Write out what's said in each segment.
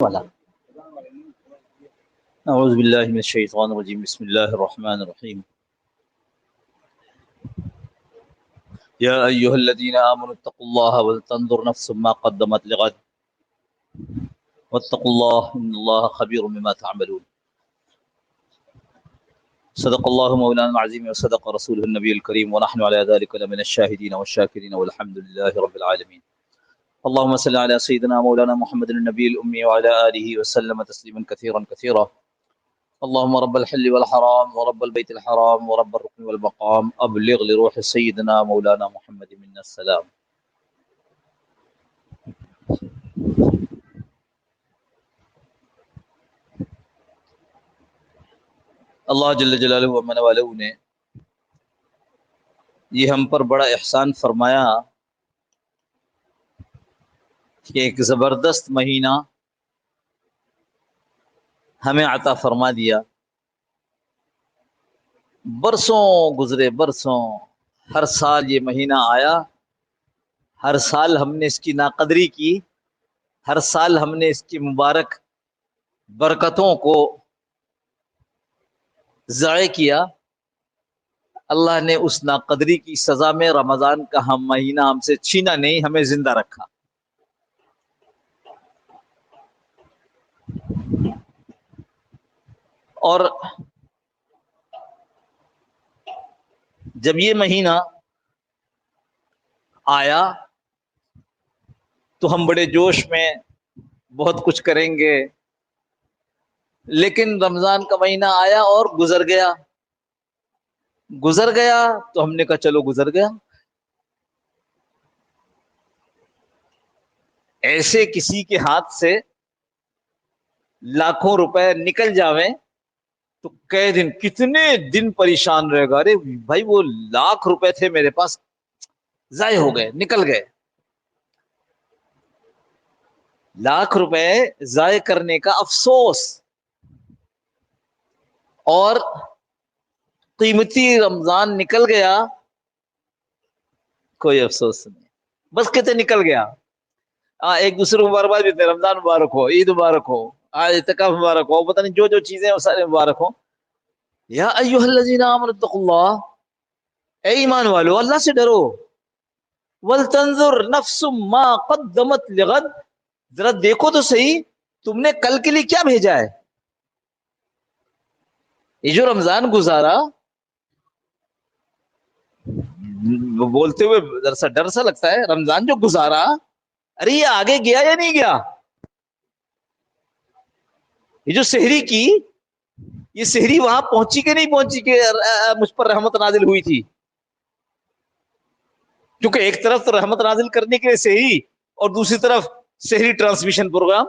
والا اعوذ باللہ من الشیطان الرجیم بسم اللہ الرحمن الرحیم یا ایہا الذین آمنوا اتقوا اللہ ولتنظر نفس ما قدمت لغد واتقوا اللہ ان اللہ خبیر بما تعملون صدق اللہ مولانا العظیم وصدق رسولہ النبی الکریم ونحن علی ذلک لمن الشاہدین والشاکرین والحمد للہ رب العالمین اللهم صل على سيدنا مولانا محمد النبي الأمي وعلى آله وسلم تسليما كثيرا كثيرا اللهم رب الحل والحرام ورب البيت الحرام ورب الركن والمقام أبلغ لروح سيدنا مولانا محمد منا السلام. اللہ جل جلالہ و من والہ نے یہ ہم پر بڑا احسان فرمایا کہ ایک زبردست مہینہ ہمیں عطا فرما دیا. برسوں گزرے، برسوں، ہر سال یہ مہینہ آیا، ہر سال ہم نے اس کی ناقدری کی، ہر سال ہم نے اس کی مبارک برکتوں کو ضائع کیا. اللہ نے اس ناقدری کی سزا میں رمضان کا ہم مہینہ ہم سے چھینا نہیں، ہمیں زندہ رکھا. اور جب یہ مہینہ آیا تو ہم بڑے جوش میں بہت کچھ کریں گے، لیکن رمضان کا مہینہ آیا اور گزر گیا. گزر گیا تو ہم نے کہا چلو گزر گیا. ایسے کسی کے ہاتھ سے لاکھوں روپے نکل جاویں تو کئی دن، کتنے دن پریشان رہے گا. ارے بھائی وہ لاکھ روپے تھے میرے پاس، ضائع ہو گئے، نکل گئے. لاکھ روپے ضائع کرنے کا افسوس اور قیمتی رمضان نکل گیا، کوئی افسوس نہیں، بس کہتے نکل گیا. ایک دوسرے کو مبارکباد دیتے ہیں، رمضان مبارک ہو، عید مبارک ہو، آج اعتکاف مبارک ہو، پتہ نہیں جو چیزیں ہیں وہ سارے مبارک ہو. یا ایھا الذین آمنوا اتقوا اللہ، اے ایمان والو اللہ سے ڈرو. ولتنظر نفس ما قدمت لغد، ذرا دیکھو تو صحیح تم نے کل کے لیے کیا بھیجا ہے. یہ جو رمضان گزارا، بولتے ہوئے ذرا سا ڈر سا لگتا ہے، رمضان جو گزارا، ارے یہ آگے گیا یا نہیں گیا؟ یہ جو سحری کی، یہ سحری وہاں پہنچی کہ نہیں پہنچی کہ مجھ پر رحمت نازل ہوئی تھی؟ کیونکہ ایک طرف تو رحمت نازل کرنے کے لیے سحری اور دوسری طرف سحری ٹرانسمیشن پروگرام.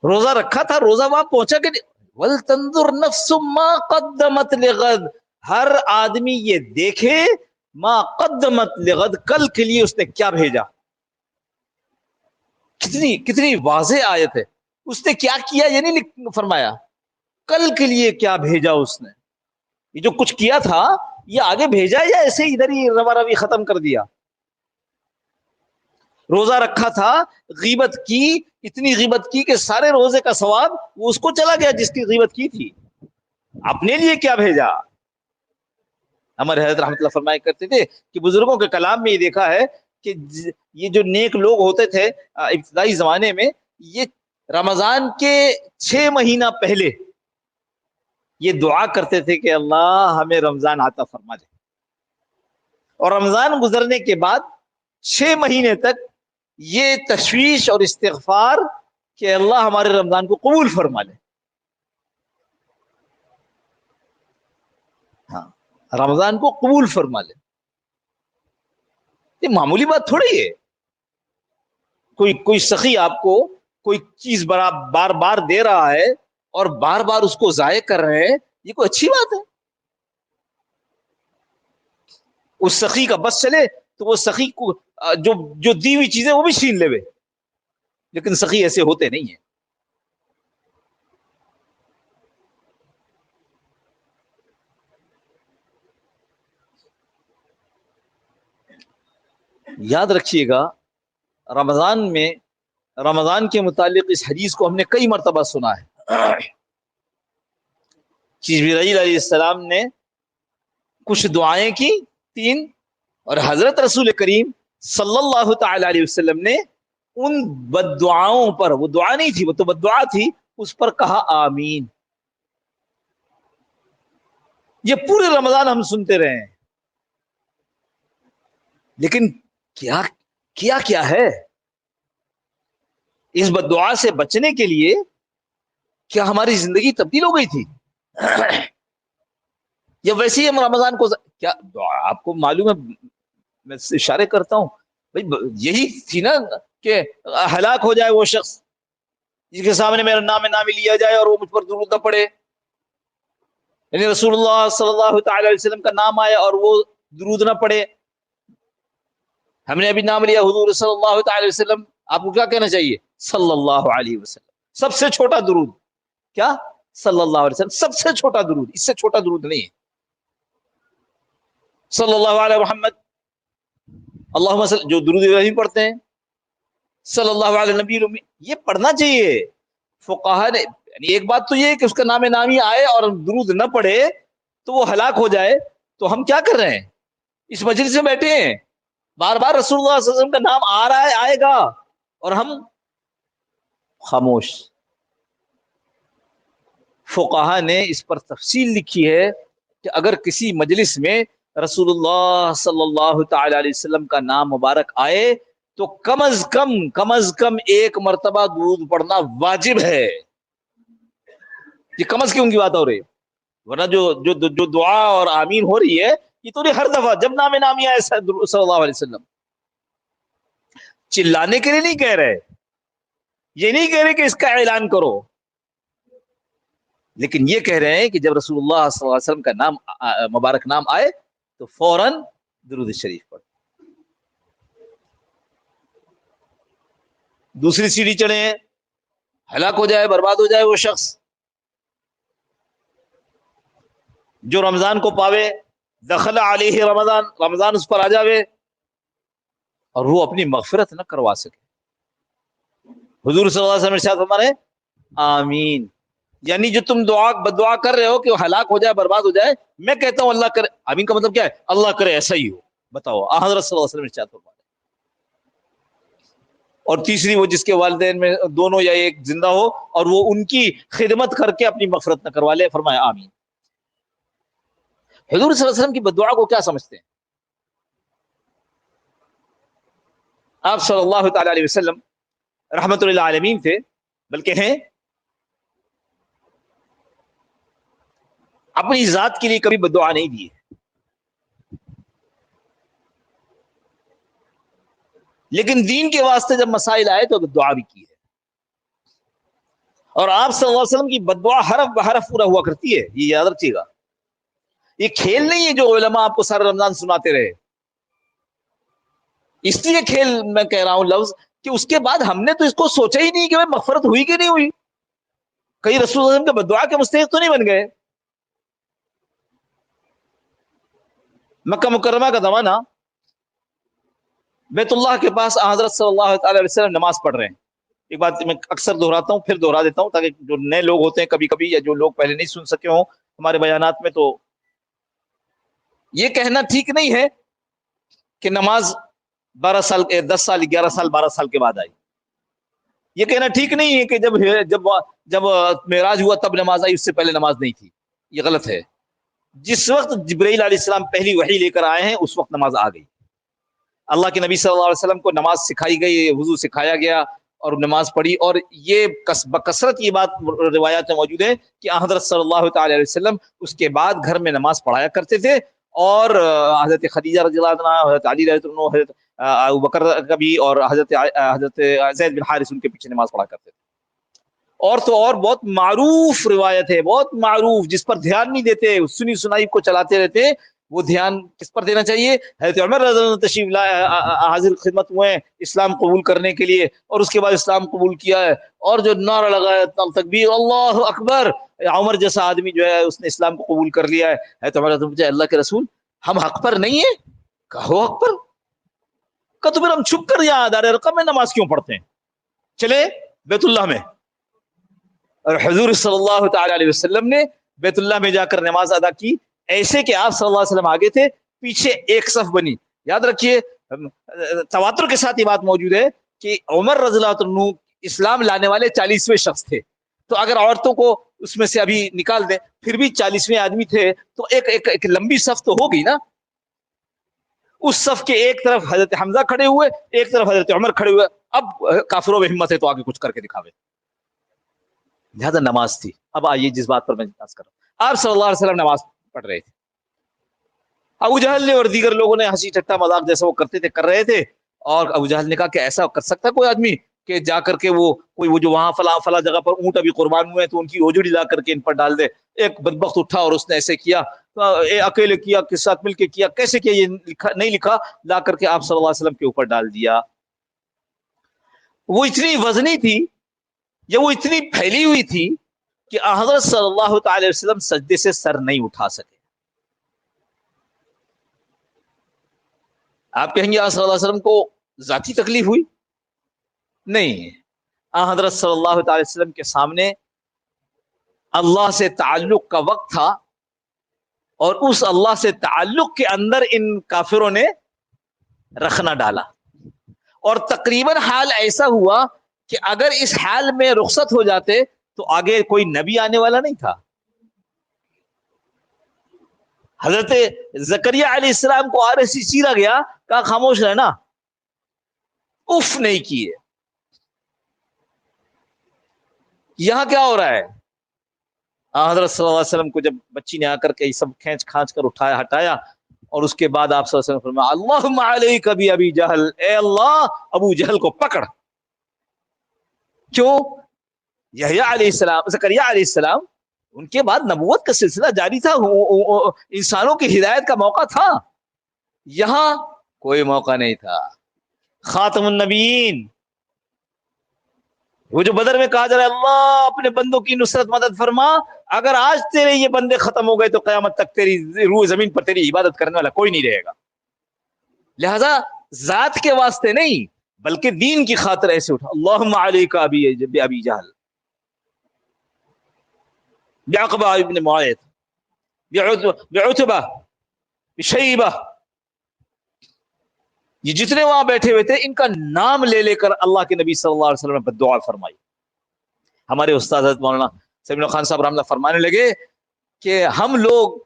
روزہ رکھا تھا، روزہ وہاں پہنچا کہ نہیں؟ وَلْتَنْظُرْ نَفْسٌ مَا قَدَّمَتْ لِغَدْ، ہر آدمی یہ دیکھے ما قدمت لغد، کل کے لیے اس نے کیا بھیجا. کتنی واضح آیت ہے. اس نے کیا کیا یہ نہیں فرمایا، کل کے لیے کیا بھیجا اس نے. یہ جو کچھ کیا تھا یہ آگے بھیجا یا ایسے ادھر ہی روا روی ختم کر دیا. روزہ رکھا تھا، غیبت کی، اتنی غیبت کی کہ سارے روزے کا ثواب وہ اس کو چلا گیا جس کی غیبت کی تھی. اپنے لیے کیا بھیجا؟ ہمارے حضرت رحمۃ اللہ فرمایا کرتے تھے کہ بزرگوں کے کلام میں یہ دیکھا ہے کہ یہ جو نیک لوگ ہوتے تھے ابتدائی زمانے میں، یہ رمضان کے 6 مہینہ پہلے یہ دعا کرتے تھے کہ اللہ ہمیں رمضان عطا فرما دے. اور رمضان گزرنے کے بعد 6 مہینے تک یہ تشویش اور استغفار کہ اللہ ہمارے رمضان کو قبول فرما لے. ہاں، رمضان کو قبول فرما لے. یہ معمولی بات تھوڑی ہے. کوئی سخی آپ کو کوئی چیز بار بار دے رہا ہے اور بار بار اس کو ضائع کر رہے ہیں، یہ کوئی اچھی بات ہے؟ اس سخی کا بس چلے تو وہ سخی کو جو دی ہوئی چیزیں وہ بھی چھین لے، لیکن سخی ایسے ہوتے نہیں ہیں. یاد رکھیے گا رمضان میں رمضان کے متعلق اس حدیث کو ہم نے کئی مرتبہ سنا ہے جبرائیل علیہ السلام نے کچھ دعائیں کی 3، اور حضرت رسول کریم صلی اللہ تعالی علیہ وسلم نے ان بد دعاؤں پر، وہ دعا نہیں تھی، وہ تو بد دعا تھی، اس پر کہا آمین۔ یہ پورے رمضان ہم سنتے رہے ہیں، لیکن کیا ہے اس بد دعا سے بچنے کے لیے؟ کیا ہماری زندگی تبدیل ہو گئی تھی یا ویسے ہی ہم رمضان کو کیا آپ کو معلوم ہے، میں اشارے کرتا ہوں بھائی، یہی تھی نا کہ ہلاک ہو جائے وہ شخص جس کے سامنے میرا نام نامی لیا جائے اور وہ مجھ پر درود نہ پڑے، یعنی رسول اللہ صلی اللہ تعالی علیہ وسلم کا نام آئے اور وہ درود نہ پڑے۔ ہم نے ابھی نام لیا حضور صلی اللہ تعالی وسلم، آپ کو کیا کہنا چاہیے؟ صلی اللہ علیہ وسلم۔ سب سے چھوٹا درود کیا؟ صلی اللہ علیہ وسلم، سب سے چھوٹا درود، اس سے چھوٹا درود نہیں ہے۔ صلی اللہ علیہ محمد، اللہم صلی، جو درود ابراہیم پڑھتے ہیں، صلی اللہ علیہ نبی الامی، یہ پڑھنا چاہیے۔ فقہا نے، یعنی ایک بات تو یہ ہے کہ اس کا نام نامی آئے اور درود نہ پڑھے تو وہ ہلاک ہو جائے، تو ہم کیا کر رہے ہیں؟ اس مجلس میں بیٹھے ہیں، بار بار رسول اللہ صلی اللہ علیہ وسلم کا نام آ رہا ہے، آئے گا، اور ہم خاموش۔ فقہا نے اس پر تفصیل لکھی ہے کہ اگر کسی مجلس میں رسول اللہ صلی اللہ تعالی علیہ وسلم کا نام مبارک آئے تو کم از کم ایک مرتبہ درود پڑھنا واجب ہے۔ یہ کم از کم کی بات ہو رہی ہے، ورنہ جو دعا اور آمین ہو رہی ہے یہ تو نہیں ہر دفعہ جب نام نامی آئے صلی اللہ علیہ وسلم۔ چلانے کے لیے نہیں کہہ رہے، یہ نہیں کہہ رہے کہ اس کا اعلان کرو، لیکن یہ کہہ رہے ہیں کہ جب رسول اللہ صلی اللہ علیہ وسلم کا نام مبارک نام آئے تو فوراً درود شریف پڑھ۔ دوسری سیڑھی چڑھے ہیں، ہلاک ہو جائے، برباد ہو جائے وہ شخص جو رمضان کو پاوے، دخل علیہ رمضان، رمضان اس پر آ جاوے اور وہ اپنی مغفرت نہ کروا سکے۔ حضور صلی اللہ علیہ وسلم ارشاد فرما رہے ہیں آمین، یعنی جو تم بدعا کر رہے ہو کہ وہ ہلاک ہو جائے، برباد ہو جائے، میں کہتا ہوں اللہ کرے، آمین کا مطلب کیا ہے؟ اللہ کرے ایسا ہی ہو۔ بتاؤ، حضرت صلی اللہ علیہ وسلم ارشاد فرما رہے ہیں۔ اور تیسری، وہ جس کے والدین میں دونوں یا ایک زندہ ہو اور وہ ان کی خدمت کر کے اپنی مغفرت نہ کروا لے، فرمایا آمین۔ حضور صلی اللہ علیہ وسلم کی بدعا کو کیا سمجھتے ہیں؟ آپ صلی اللہ تعالی علیہ وسلم رحمت للعالمین تھے، بلکہ ہیں، اپنی ذات کے لیے کبھی بدعا نہیں دی ہے، لیکن دین کے واسطے جب مسائل آئے تو دعا بھی کی ہے۔ اور آپ صلی اللہ علیہ وسلم کی بدعا حرف بحرف پورا ہوا کرتی ہے، یہ یاد رکھیے گا۔ یہ کھیل نہیں ہے جو علماء آپ کو سارا رمضان سناتے رہے، اس لیے کھیل میں کہہ رہا ہوں لفظ کہ اس کے بعد ہم نے تو اس کو سوچا ہی نہیں کہ وہ مغفرت ہوئی کہ نہیں ہوئی، کئی رسول اللہ علیہ وسلم کے بدعا کے مستحق تو نہیں بن گئے۔ مکہ مکرمہ کا زمانہ، بیت اللہ کے پاس حضرت صلی اللہ تعالی علیہ وسلم نماز پڑھ رہے ہیں۔ ایک بات میں اکثر دہراتا ہوں، پھر دہرا دیتا ہوں تاکہ جو نئے لوگ ہوتے ہیں کبھی کبھی، یا جو لوگ پہلے نہیں سن سکے ہوں ہمارے بیانات میں، تو یہ کہنا ٹھیک نہیں ہے کہ نماز 12 سال 10 سال 11 سال 12 سال کے بعد آئی۔ یہ کہنا ٹھیک نہیں ہے کہ جب معراج ہوا تب نماز آئی، اس سے پہلے نماز نہیں تھی، یہ غلط ہے۔ جس وقت جبرائیل علیہ السلام پہلی وحی لے کر آئے ہیں اس وقت نماز آ گئی۔ اللہ کے نبی صلی اللہ علیہ وسلم کو نماز سکھائی گئی، وضو سکھایا گیا اور نماز پڑھی، اور یہ بکثرت یہ بات روایات میں موجود ہے کہ حضرت صلی اللہ تعالی علیہ وسلم اس کے بعد گھر میں نماز پڑھایا کرتے تھے، اور حضرت خدیجہ رضی اللہ عنہ، حضرت علی رضی اللہ عنہ، حضرت ابوبکر کا بھی، اور حضرت زید بن حارث ان کے پیچھے نماز پڑھا کرتے تھے۔ اور تو اور بہت معروف روایت ہے، بہت معروف، جس پر دھیان نہیں دیتے، سنی سنائی کو چلاتے رہتے، وہ دھیان کس پر دینا چاہیے؟ حضرت عمر رضی اللہ عنہ تشریف حاضر خدمت ہوئے اسلام قبول کرنے کے لیے، اور اس کے بعد اسلام قبول کیا ہے، اور جو نعرہ لگایا تکبیر اللہ اکبر، عمر جیسا آدمی جو ہے اس نے اسلام کو قبول کر لیا ہے۔ حضرت عمر رضی اللہ عنہ، اللہ کے رسول ہم حق پر نہیں ہیں؟ کہو حق پر، تو پھر ہم چھپ کر یہاں دار ارقم میں نماز کیوں پڑھتے ہیں؟ چلے بیت اللہ میں. اور حضور صلی اللہ تعالی علیہ وسلم نے بیت اللہ میں جا کر نماز ادا کی، ایسے کہ آپ صلی اللہ علیہ وسلم آگے تھے، پیچھے ایک صف بنی. یاد رکھیے تواتر کے ساتھ یہ بات موجود ہے کہ عمر رضی اللہ عنہ اسلام لانے والے 40ویں شخص تھے، تو اگر عورتوں کو اس میں سے ابھی نکال دیں پھر بھی 40ویں آدمی تھے، تو ایک لمبی صف تو ہوگی نا. اس صف کے ایک طرف حضرت حمزہ کھڑے ہوئے، ایک طرف حضرت عمر کھڑے ہوئے. اب کافروں میں ہمت ہے تو آگے کچھ کر کے دکھاوے. لہذا نماز تھی. اب آئیے جس بات پر میں بات کر رہا ہوں، آپ صلی اللہ علیہ وسلم نماز پڑھ رہے تھے، ابو جہل نے اور دیگر لوگوں نے ہنسی ٹٹا مذاق جیسا وہ کرتے تھے کر رہے تھے. اور ابو جہل نے کہا کہ ایسا کر سکتا کوئی آدمی کہ جا کر کے وہ جو وہاں فلاں جگہ پر اونٹ ابھی قربان ہوئے تو ان کی اوجڑی لا کر کے ان پر ڈال دے. ایک بدبخت اٹھا اور اس نے ایسے کیا، اکیلے کیا، کس ساتھ مل کے کیا، کیسے کیا یہ نہیں لکھا، لا کر کے آپ صلی اللہ علیہ وسلم کے اوپر ڈال دیا. وہ اتنی وزنی تھی یا وہ اتنی پھیلی ہوئی تھی کہ حضرت صلی اللہ تعالی وسلم سجدے سے سر نہیں اٹھا سکے. آپ کہیں گے آپ صلی اللہ علیہ وسلم کو ذاتی تکلیف ہوئی؟ نہیں، حضرت صلی اللہ تعالی وسلم کے سامنے اللہ سے تعلق کا وقت تھا، اور اس اللہ سے تعلق کے اندر ان کافروں نے رخنا ڈالا. اور تقریباً حال ایسا ہوا کہ اگر اس حال میں رخصت ہو جاتے تو آگے کوئی نبی آنے والا نہیں تھا. حضرت زکریا علیہ السلام کو ایسی چیرا گیا، کہا خاموش رہنا، اف نہیں کیے. یہاں کیا ہو رہا ہے؟ حضرت صلی اللہ علیہ وسلم کو جب بچی نے آ کر کے یہ سب کھینچ کھانچ کر اٹھایا ہٹایا، اور اس کے بعد آپ صلی اللہ علیہ وسلم فرمایا اللہم علیک بی ابی جہل، اے اللہ ابو جہل کو پکڑ. کیوں؟ یحییٰ علیہ السلام، زکریا علیہ السلام، ان کے بعد نبوت کا سلسلہ جاری تھا، انسانوں کی ہدایت کا موقع تھا. یہاں کوئی موقع نہیں تھا. خاتم النبیین، وہ جو بدر میں کہا جا رہا ہے اللہ اپنے بندوں کی نصرت مدد فرما، اگر آج تیرے یہ بندے ختم ہو گئے تو قیامت تک تیری روح زمین پر تیری عبادت کرنے والا کوئی نہیں رہے گا. لہذا ذات کے واسطے نہیں بلکہ دین کی خاطر ایسے اٹھا. اللہم علیک ابی جہل، بعقبہ ابن معیط، بعتبہ، بشیبہ، یہ جتنے وہاں بیٹھے ہوئے تھے ان کا نام لے لے کر اللہ کے نبی صلی اللہ علیہ وسلم نے دعا فرمائی. ہمارے استاد حضرت مولانا سمیر خان صاحب رحمۃ اللہ فرمانے لگے کہ ہم لوگ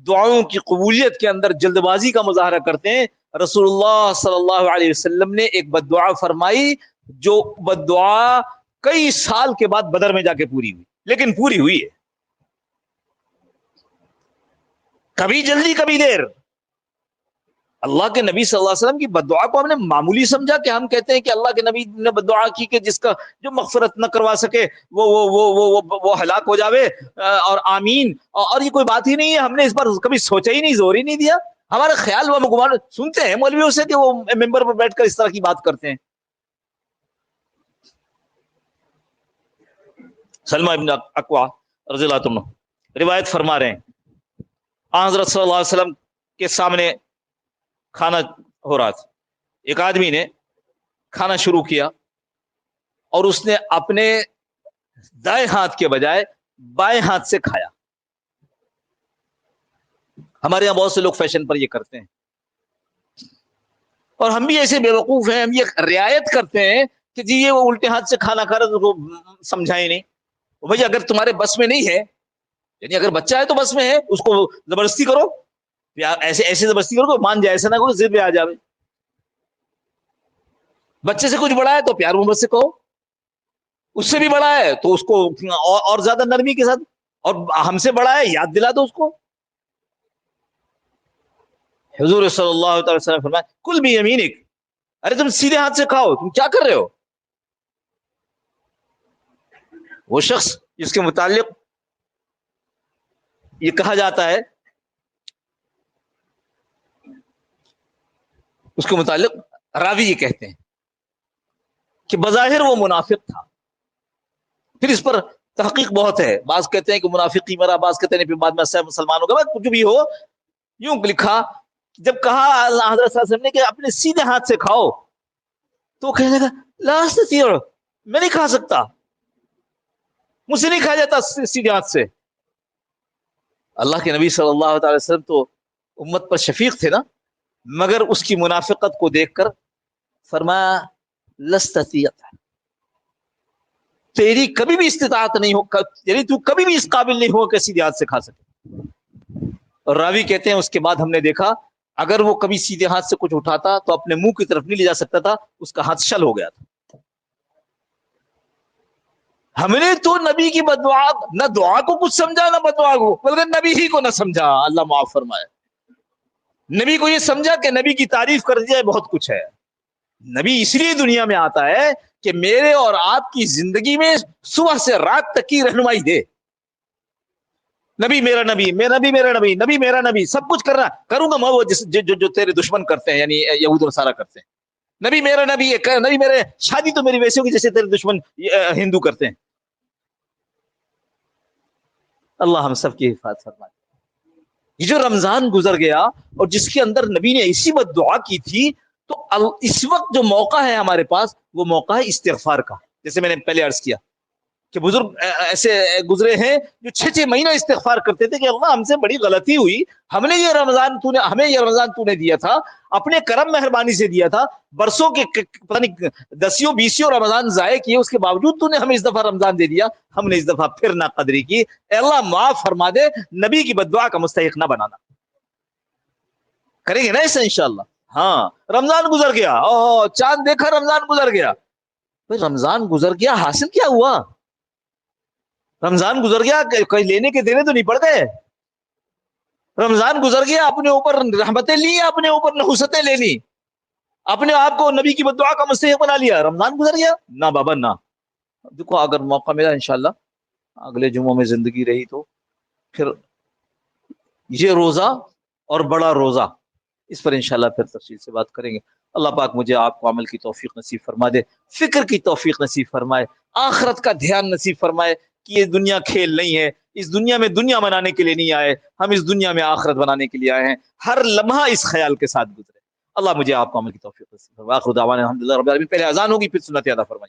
دعاؤں کی قبولیت کے اندر جلد بازی کا مظاہرہ کرتے ہیں. رسول اللہ صلی اللہ علیہ وسلم نے ایک بد دعا فرمائی، جو بد دعا کئی سال کے بعد بدر میں جا کے پوری ہوئی، لیکن پوری ہوئی ہے. کبھی جلدی کبھی دیر. اللہ کے نبی صلی اللہ علیہ وسلم کی بد دعا کو ہم نے معمولی سمجھا کہ ہم کہتے ہیں کہ اللہ کے نبی نے بد دعا کی کہ جس کا جو مغفرت نہ کروا سکے وہ ہلاک ہو جاوے، اور آمین. اور یہ کوئی بات ہی نہیں ہے، ہم نے اس پر کبھی سوچا ہی نہیں، زور ہی نہیں دیا. ہمارا خیال وہ گمان سنتے ہیں مولویوں سے کہ وہ ممبر پر بیٹھ کر اس طرح کی بات کرتے ہیں. سلمہ ابن اکوع رضی اللہ عنہ روایت فرما رہے ہیں، حضرت صلی اللہ علیہ وسلم کے سامنے کھانا ہو رہا تھا. ایک آدمی نے کھانا شروع کیا اور اس نے اپنے دائیں ہاتھ کے بجائے بائیں ہاتھ سے کھایا. ہمارے یہاں بہت سے لوگ فیشن پر یہ کرتے ہیں، اور ہم بھی ایسے بے وقوف ہیں، ہم یہ رعایت کرتے ہیں کہ جی یہ وہ الٹے ہاتھ سے کھانا کھا رہا تو سمجھائے نہیں. بھائی اگر تمہارے بس میں نہیں ہے، یعنی اگر بچہ ہے تو بس میں ہے، اس کو زبردستی کرو، ایسے زبردستی کرو تو مان جائے، ایسا نہ کرو ضد پہ آ جائے. بچے سے کچھ بڑا ہے تو پیار محبت سے کہو، اس سے بھی بڑا ہے تو اس کو اور زیادہ نرمی کے ساتھ، اور ہم سے بڑا ہے یاد دلا دو اس کو. حضور صلی اللہ تعالی وسلم فرمایا کل بھی یمینک، ارے تم سیدھے ہاتھ سے کھاؤ، تم کیا کر رہے ہو؟ وہ شخص جس کے متعلق یہ کہا جاتا ہے، اس کے متعلق راوی یہ کہتے ہیں کہ بظاہر وہ منافق تھا. پھر اس پر تحقیق بہت ہے، بعض کہتے ہیں کہ منافقی مرا، بعض کہتے ہیں پھر بعد میں سب مسلمان ہو گیا. کچھ بھی ہو، یوں لکھا جب کہا اللہ حضرت صلی اللہ علیہ وسلم نے کہ اپنے سیدھے ہاتھ سے کھاؤ تو کہنے لگا لا استطيع، میں نہیں کھا سکتا، مجھ سے نہیں کھایا جاتا سیدھے ہاتھ سے۔ اللہ کے نبی صلی اللہ تعالی وسلم تو امت پر شفیق تھے نا، مگر اس کی منافقت کو دیکھ کر فرمایا لستطيع، تیری کبھی بھی استطاعت نہیں ہو، یعنی تو کبھی بھی اس قابل نہیں ہو کہ سیدھے ہاتھ سے کھا سکے۔ اور راوی کہتے ہیں اس کے بعد ہم نے دیکھا اگر وہ کبھی سیدھے ہاتھ سے کچھ اٹھاتا تو اپنے منہ کی طرف نہیں لے جا سکتا تھا، اس کا ہاتھ شل ہو گیا تھا۔ ہم نے تو نبی کی بددعا، نہ دعا کو کچھ سمجھا نہ بددعا کو، بلکہ نبی ہی کو نہ سمجھا، اللہ معاف فرمائے۔ نبی کو یہ سمجھا کہ نبی کی تعریف کر دیا بہت کچھ ہے۔ نبی اس لیے دنیا میں آتا ہے کہ میرے اور آپ کی زندگی میں صبح سے رات تک کی رہنمائی دے۔ نبی میرا نبی، میرا نبی میرا نبی، نبی میرا نبی، سب کچھ کرنا کروں گا میں وہ جو تیرے دشمن کرتے ہیں، یعنی یہود و نصارہ کرتے ہیں۔ نبی میرا نبی، نبی میرے، شادی تو میری ویسے ہوگی جیسے تیرے دشمن ہندو کرتے ہیں۔ اللہ ہم سب کی حفاظت فرمائے۔ یہ جو رمضان گزر گیا اور جس کے اندر نبی نے ایسی بد دعا کی تھی، تو اس وقت جو موقع ہے ہمارے پاس، وہ موقع ہے استغفار کا۔ جیسے میں نے پہلے عرض کیا کہ بزرگ ایسے گزرے ہیں جو 6 مہینہ استغفار کرتے تھے کہ اللہ ہم سے بڑی غلطی ہوئی، ہمیں یہ رمضان تو نے دیا تھا، اپنے کرم مہربانی سے دیا تھا، برسوں کے پتہ نہیں 10 رمضان ضائع کیے، اس کے باوجود تو نے ہمیں اس دفعہ رمضان دے دیا، ہم نے اس دفعہ پھر ناقدری کی، اے اللہ معاف فرما دے، نبی کی بددعا کا مستحق نہ بنانا۔ کریں گے نا ایسا انشاءاللہ؟ ہاں، رمضان گزر گیا، چاند دیکھا، رمضان گزر گیا، رمضان گزر گیا، حاصل کیا ہوا؟ رمضان گزر گیا، کہیں لینے کے دینے تو نہیں پڑ گئے۔ رمضان گزر گیا، اپنے اوپر رحمتیں لی، اپنے اوپر نحوستیں لے لی، اپنے آپ کو نبی کی بددعا کا مستحق بنا لیا، رمضان گزر گیا؟ نہ بابا نہ۔ دیکھو اگر موقع ملا انشاءاللہ اگلے جمعوں میں زندگی رہی تو پھر یہ روزہ اور بڑا روزہ، اس پر انشاءاللہ پھر تفصیل سے بات کریں گے۔ اللہ پاک مجھے آپ کو عمل کی توفیق نصیب فرما دے، فکر کی توفیق نصیب فرمائے، آخرت کا دھیان نصیب فرمائے کہ یہ دنیا کھیل نہیں ہے، اس دنیا میں دنیا بنانے کے لیے نہیں آئے، ہم اس دنیا میں آخرت بنانے کے لیے آئے ہیں، ہر لمحہ اس خیال کے ساتھ گزرے۔ اللہ مجھے آپ کو عمل کی توفیق نصیب فرمائے۔ آخر دعوانا الحمدللہ رب العالمین۔ پہلے اذان ہوگی پھر سنت ادا فرمائے۔